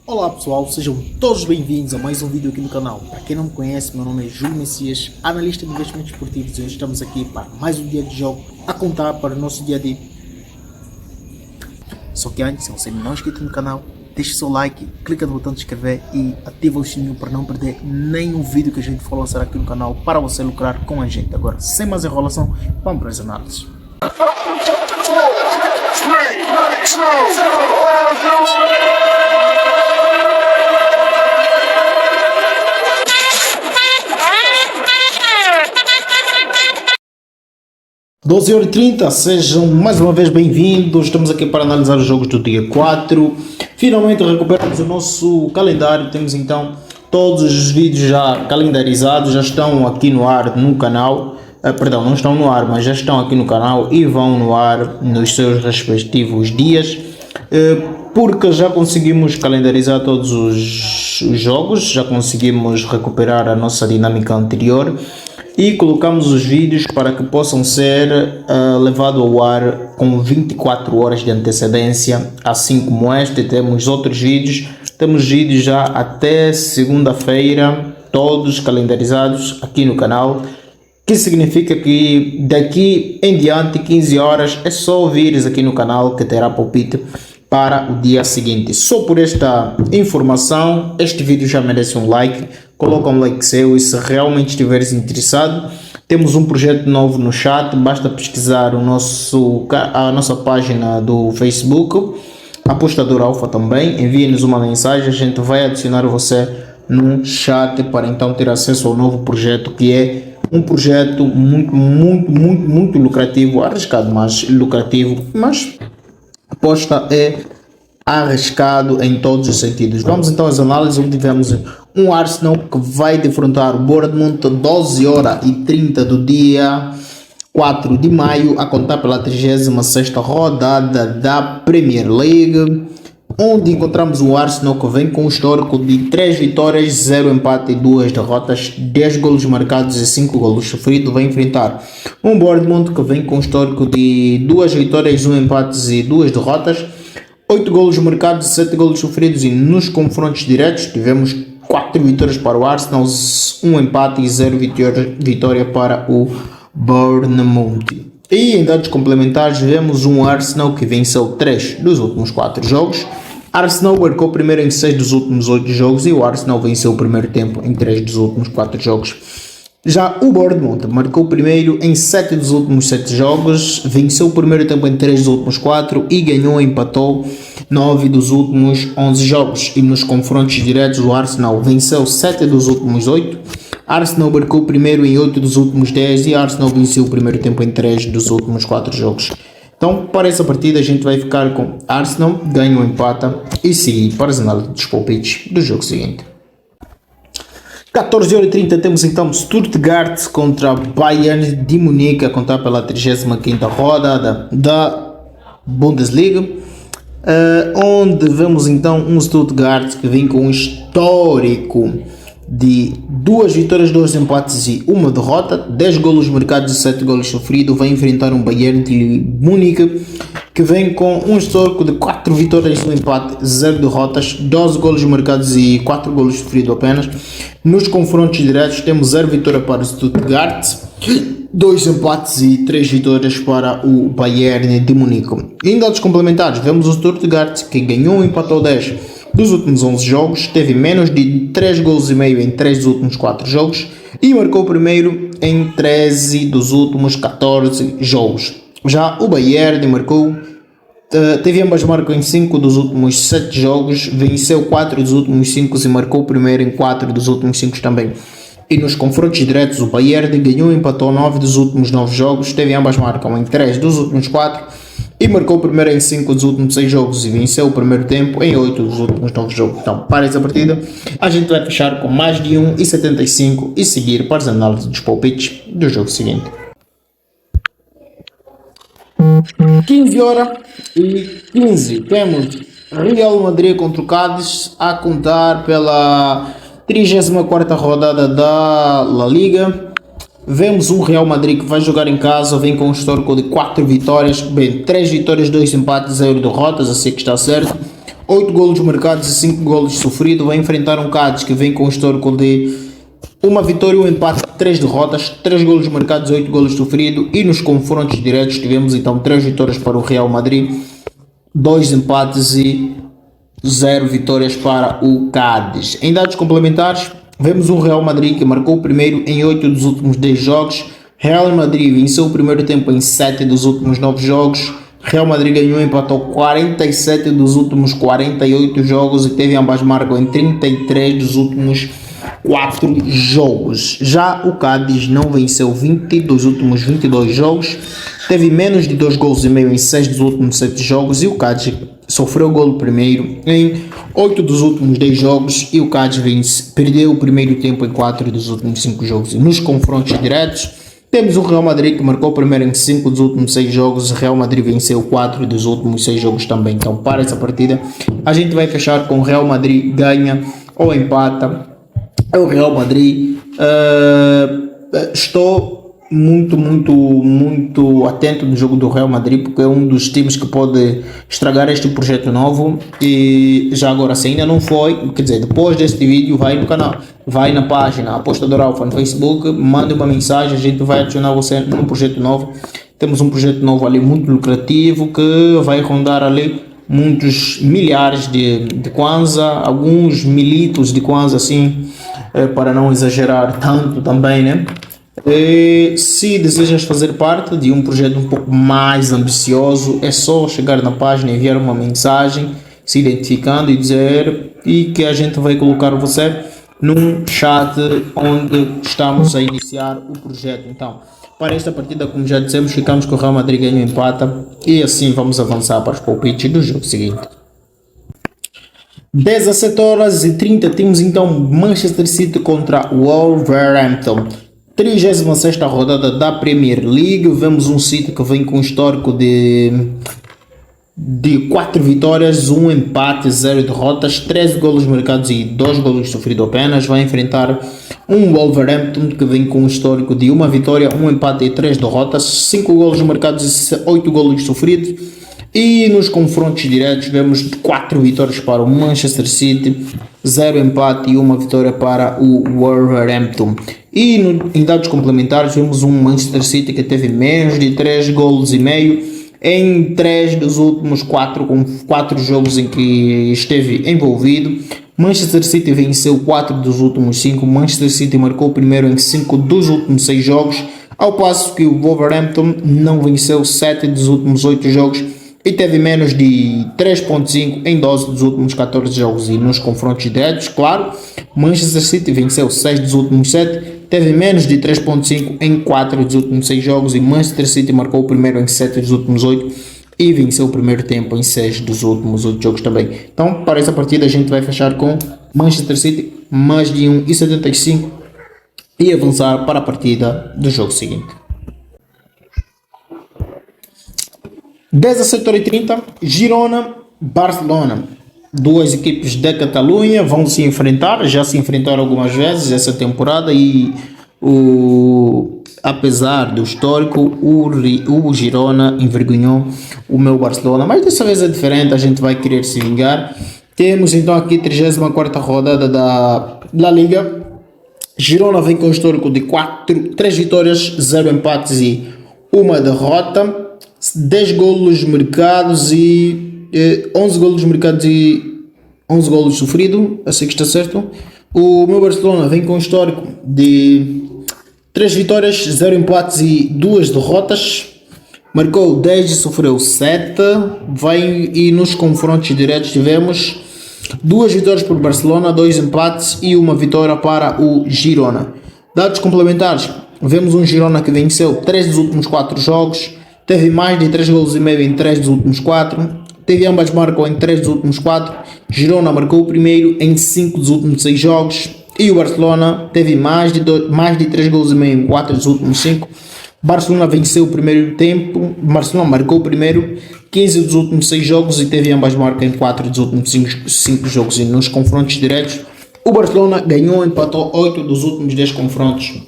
Olá pessoal, sejam todos bem-vindos a mais um vídeo aqui no canal. Para quem não me conhece, meu nome é Júlio Messias, analista de investimentos esportivos, e hoje estamos aqui para mais um dia de jogo a contar para o nosso dia de... Só que antes, se você não é inscrito no canal, deixe seu like, clica no botão de inscrever e ativa o sininho para não perder nenhum vídeo que a gente for lançar aqui no canal para você lucrar com a gente. Agora, sem mais enrolação, vamos para as análises. 12h30, sejam mais uma vez bem-vindos. Estamos aqui para analisar os jogos do dia 4. Finalmente recuperamos o nosso calendário. Temos então todos os vídeos já calendarizados, já estão aqui no ar no canal. Perdão, não estão no ar, mas já estão aqui no canal e vão no ar nos seus respectivos dias. Porque já conseguimos calendarizar todos os jogos, já conseguimos recuperar a nossa dinâmica anterior e colocamos os vídeos para que possam ser levados ao ar com 24 horas de antecedência, assim como este. Temos outros vídeos, temos vídeos já até segunda-feira, todos calendarizados aqui no canal, que significa que daqui em diante, 15 horas, é só ouvires aqui no canal que terá palpite para o dia seguinte. Só por esta informação, este vídeo já merece um like. Coloca um like seu e se realmente estiveres interessado, temos um projeto novo no chat. Basta pesquisar a nossa página do Facebook, Apostador Alfa também. Envie-nos uma mensagem, a gente vai adicionar você no chat para então ter acesso ao novo projeto, que é um projeto muito lucrativo, arriscado, mas lucrativo, mas aposta é arriscado em todos os sentidos. Vamos então às análises, onde tivemos um Arsenal que vai defrontar o Bournemouth 12h30 do dia 4 de maio, a contar pela 36ª rodada da Premier League, onde encontramos o Arsenal que vem com um histórico de 3 vitórias, 0 empate e 2 derrotas, 10 golos marcados e 5 golos sofridos. Vai enfrentar um Bournemouth que vem com um histórico de 2 vitórias, 1 empate e 2 derrotas, 8 golos marcados e 7 golos sofridos, e nos confrontos diretos tivemos 4 vitórias para o Arsenal, 1 empate e 0 vitória para o Bournemouth. E em dados complementares vemos um Arsenal que venceu 3 dos últimos 4 jogos. Arsenal marcou primeiro em 6 dos últimos 8 jogos e o Arsenal venceu o primeiro tempo em 3 dos últimos 4 jogos. Já o Bournemouth marcou primeiro em 7 dos últimos 7 jogos, venceu o primeiro tempo em 3 dos últimos 4 e ganhou, empatou 9 dos últimos 11 jogos. E nos confrontos diretos o Arsenal venceu 7 dos últimos 8, Arsenal marcou primeiro em 8 dos últimos 10 e Arsenal venceu o primeiro tempo em 3 dos últimos 4 jogos. Então, para essa partida a gente vai ficar com Arsenal, ganha ou empata, e seguir para as análises dos palpites do jogo seguinte. 14h30 temos então Stuttgart contra Bayern de Munique, a contar pela 35ª rodada da Bundesliga, onde vemos então um Stuttgart que vem com um histórico de 2 vitórias, 2 empates e 1 derrota, 10 golos marcados e 7 golos sofridos. Vai enfrentar um Bayern de Munique que vem com um histórico de 4 vitórias, 1 empate, 0 derrotas, 12 golos marcados e 4 golos sofridos apenas. Nos confrontos diretos temos 0 vitória para o Stuttgart, 2 empates e 3 vitórias para o Bayern de Munique. Em dados complementares vemos o Stuttgart que ganhou e empatou 10 dos últimos 11 jogos, teve menos de 3 gols e meio em 3 dos últimos 4 jogos e marcou primeiro em 13 dos últimos 14 jogos. Já o Bayern marcou, teve ambas marcas em 5 dos últimos 7 jogos, venceu 4 dos últimos 5 e marcou primeiro em 4 dos últimos 5 também. E nos confrontos diretos o Bayern ganhou e empatou 9 dos últimos 9 jogos, teve ambas marcas em 3 dos últimos 4 e marcou primeiro em 5 dos últimos 6 jogos e venceu o primeiro tempo em 8 dos últimos 9 jogos. Então, para essa partida, a gente vai fechar com mais de 1,75 e seguir para as análises dos palpites do jogo seguinte. 15h15 temos Real Madrid contra o Cádiz, a contar pela 34ª rodada da La Liga. Vemos um Real Madrid que vai jogar em casa, vem com um histórico de 4 vitórias, bem, 3 vitórias, 2 empates, 0 derrotas, assim que está certo. 8 golos marcados e 5 golos sofridos. Vai enfrentar um Cádiz que vem com um histórico de uma vitória, um empate, 3 derrotas, 3 golos marcados, 8 golos sofridos. E nos confrontos diretos tivemos então 3 vitórias para o Real Madrid, 2 empates e 0 vitórias para o Cádiz. Em dados complementares, vemos um Real Madrid que marcou o primeiro em 8 dos últimos 10 jogos. Real Madrid venceu o primeiro tempo em 7 dos últimos 9 jogos. Real Madrid ganhou e empatou 47 dos últimos 48 jogos e teve ambas marcas em 33 dos últimos 4 jogos. Já o Cádiz não venceu 20 dos últimos 22 jogos, teve menos de 2 gols e meio em 6 dos últimos 7 jogos e o Cádiz sofreu o golo primeiro em 8 dos últimos 10 jogos e o Cádiz perdeu o primeiro tempo em 4 dos últimos 5 jogos. E nos confrontos diretos, temos o Real Madrid que marcou o primeiro em 5 dos últimos 6 jogos. O Real Madrid venceu 4 dos últimos 6 jogos também. Então, para essa partida, a gente vai fechar com o Real Madrid ganha ou empata. É o Real Madrid. Estou muito atento no jogo do Real Madrid, porque é um dos times que pode estragar este projeto novo. E já agora, se ainda não foi, quer dizer, depois deste vídeo, vai no canal, vai na página Apostador Alfa no Facebook, manda uma mensagem, a gente vai adicionar você num projeto novo. Temos um projeto novo ali muito lucrativo que vai rondar ali muitos milhares de kwanza, alguns militos de kwanza, assim, para não exagerar tanto também, né? E se desejas fazer parte de um projeto um pouco mais ambicioso, é só chegar na página, enviar uma mensagem se identificando e dizer, e que a gente vai colocar você num chat onde estamos a iniciar o projeto. Então, para esta partida, como já dissemos, ficamos com o Real Madrid ganho empata e assim vamos avançar para os palpites do jogo seguinte. 17h30 temos então Manchester City contra Wolverhampton. 36ª rodada da Premier League. Vemos um City que vem com um histórico de 4 vitórias, 1 empate, 0 derrotas, 13 golos marcados e 2 golos sofridos apenas. Vai enfrentar um Wolverhampton que vem com um histórico de 1 vitória, 1 empate e 3 derrotas, 5 golos marcados e 8 golos sofridos. E nos confrontos diretos vemos 4 vitórias para o Manchester City, 0 empate e 1 vitória para o Wolverhampton. E em dados complementares vemos um Manchester City que teve menos de 3 golos e meio em 3 dos últimos 4 jogos em que esteve envolvido. Manchester City venceu 4 dos últimos 5, Manchester City marcou primeiro em 5 dos últimos 6 jogos, ao passo que o Wolverhampton não venceu 7 dos últimos 8 jogos e teve menos de 3.5 em 12 dos últimos 14 jogos. E nos confrontos diretos, claro, Manchester City venceu 6 dos últimos 7, teve menos de 3.5 em 4 dos últimos 6 jogos e Manchester City marcou o primeiro em 7 dos últimos 8 e venceu o primeiro tempo em 6 dos últimos 8 jogos também. Então, para essa partida a gente vai fechar com Manchester City mais de 1,75 e avançar para a partida do jogo seguinte. 17h30, Girona, Barcelona. Duas equipes da Catalunha vão se enfrentar, já se enfrentaram algumas vezes essa temporada e apesar do histórico, o Girona envergonhou o meu Barcelona, mas dessa vez é diferente, a gente vai querer se vingar. Temos então aqui a 34ª rodada da La Liga. Girona vem com um histórico de 3 vitórias, 0 empates e 1 derrota. 10 golos marcados e 11 golos marcados e 11 golos sofridos, assim que está certo. O meu Barcelona vem com um histórico de 3 vitórias, 0 empates e 2 derrotas. Marcou 10 e sofreu 7. E nos confrontos diretos tivemos 2 vitórias para o Barcelona, 2 empates e 1 vitória para o Girona. Dados complementares, vemos um Girona que venceu 3 dos últimos 4 jogos, teve mais de 3 golos e meio em 3 dos últimos 4, teve ambas marcam em 3 dos últimos 4, Girona marcou o primeiro em 5 dos últimos 6 jogos e o Barcelona teve mais de 3 golos e meio em 4 dos últimos 5. Barcelona venceu o primeiro tempo, Barcelona marcou o primeiro 15 dos últimos 6 jogos e teve ambas marcas em 4 dos últimos 5 jogos. E nos confrontos diretos, o Barcelona ganhou e empatou 8 dos últimos 10 confrontos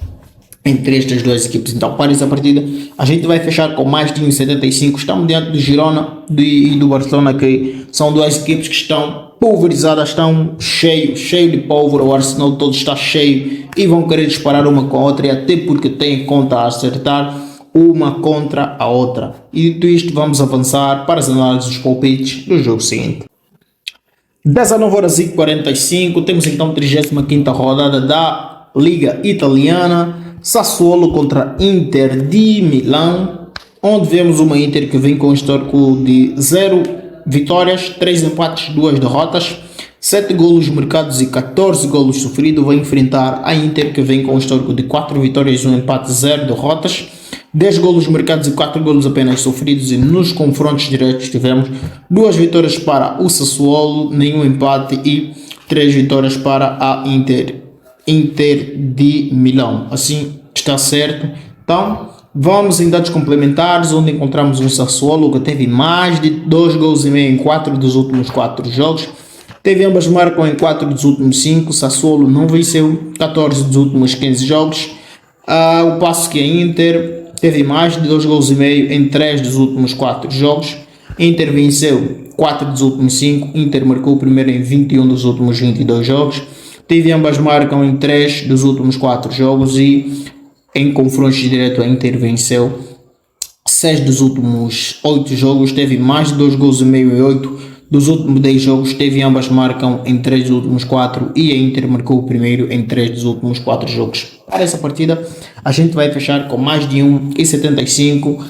entre estas duas equipes. Então, para essa partida, a gente vai fechar com mais de 1,75. Estamos diante do Girona e do Barcelona, que são duas equipes que estão pulverizadas, estão cheio de pólvora. O Arsenal todo está cheio e vão querer disparar uma com a outra, e até porque tem conta a acertar uma contra a outra. E dito isto, vamos avançar para as análises dos palpites do jogo seguinte. 19h45, temos então a 35ª rodada da Liga Italiana. Sassuolo contra Inter de Milão, onde vemos uma Inter que vem com um histórico de 0 vitórias, 3 empates, 2 derrotas, 7 golos marcados e 14 golos sofridos. Vai enfrentar a Inter, que vem com um histórico de 4 vitórias, 1 empate, 0 derrotas, 10 golos marcados e 4 golos apenas sofridos. E nos confrontos diretos tivemos 2 vitórias para o Sassuolo, nenhum empate, e 3 vitórias para a Inter de Milão. Assim está certo. Então vamos em dados complementares, onde encontramos um Sassuolo que teve mais de 2 gols e meio em 4 dos últimos 4 jogos. Teve ambas marcam em 4 dos últimos 5. Sassuolo não venceu 14 dos últimos 15 jogos. O passo que a Inter teve mais de 2 gols e meio em 3 dos últimos 4 jogos. Inter venceu 4 dos últimos 5. Inter marcou o primeiro em 21 dos últimos 22 jogos. Teve ambas marcam em 3 dos últimos 4 jogos, e em confrontos direto a Inter venceu 6 dos últimos 8 jogos. Teve mais de 2 gols e meio em 8 dos últimos 10 jogos. Teve ambas marcam em 3 dos últimos 4, e a Inter marcou o primeiro em 3 dos últimos 4 jogos. Para essa partida a gente vai fechar com mais de 1,75.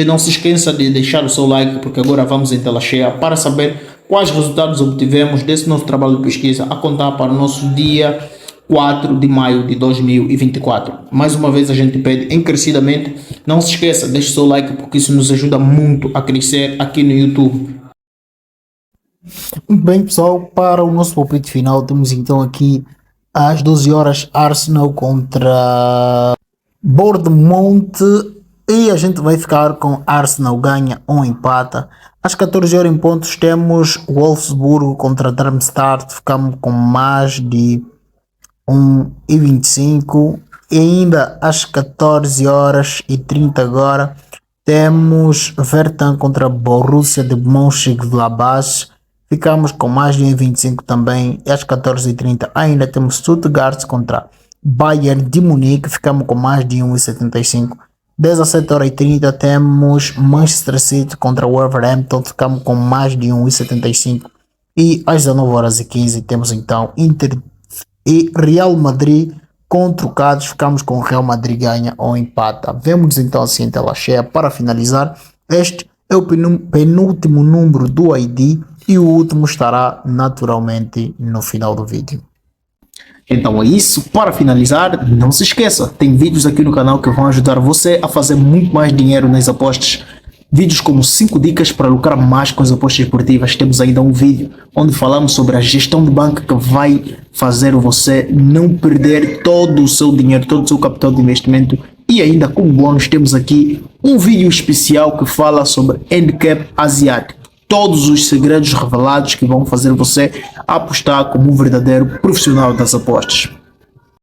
Não se esqueça de deixar o seu like, porque agora vamos em tela cheia para saber quais resultados obtivemos desse nosso trabalho de pesquisa a contar para o nosso dia 4 de maio de 2024. Mais uma vez a gente pede encarecidamente, não se esqueça, deixe o seu like, porque isso nos ajuda muito a crescer aqui no YouTube. Muito bem, pessoal, para o nosso palpite final temos então aqui às 12 horas Arsenal contra Bournemouth, e a gente vai ficar com Arsenal ganha ou empata. Às 14 horas em pontos temos Wolfsburgo contra Darmstadt, ficamos com mais de 1,25. E ainda às 14 horas e 30 agora temos Vertan contra Borussia de Mönchengladbach, ficamos com mais de 1,25 também. E às 14h30 ainda temos Stuttgart contra Bayern de Munique, ficamos com mais de 1,75. 17h30 temos Manchester City contra Wolverhampton, ficamos com mais de 1,75. E às 19h15 temos então Inter e Real Madrid com trocados, ficamos com Real Madrid ganha ou empata. Vemos então assim em tela cheia para finalizar. Este é o penúltimo número do ID, e o último estará naturalmente no final do vídeo. Então é isso, para finalizar, não se esqueça, tem vídeos aqui no canal que vão ajudar você a fazer muito mais dinheiro nas apostas. Vídeos como 5 dicas para lucrar mais com as apostas esportivas. Temos ainda um vídeo onde falamos sobre a gestão de banca, que vai fazer você não perder todo o seu dinheiro, todo o seu capital de investimento. E ainda como bônus temos aqui um vídeo especial que fala sobre Handicap Asiático. Todos os segredos revelados que vão fazer você apostar como um verdadeiro profissional das apostas.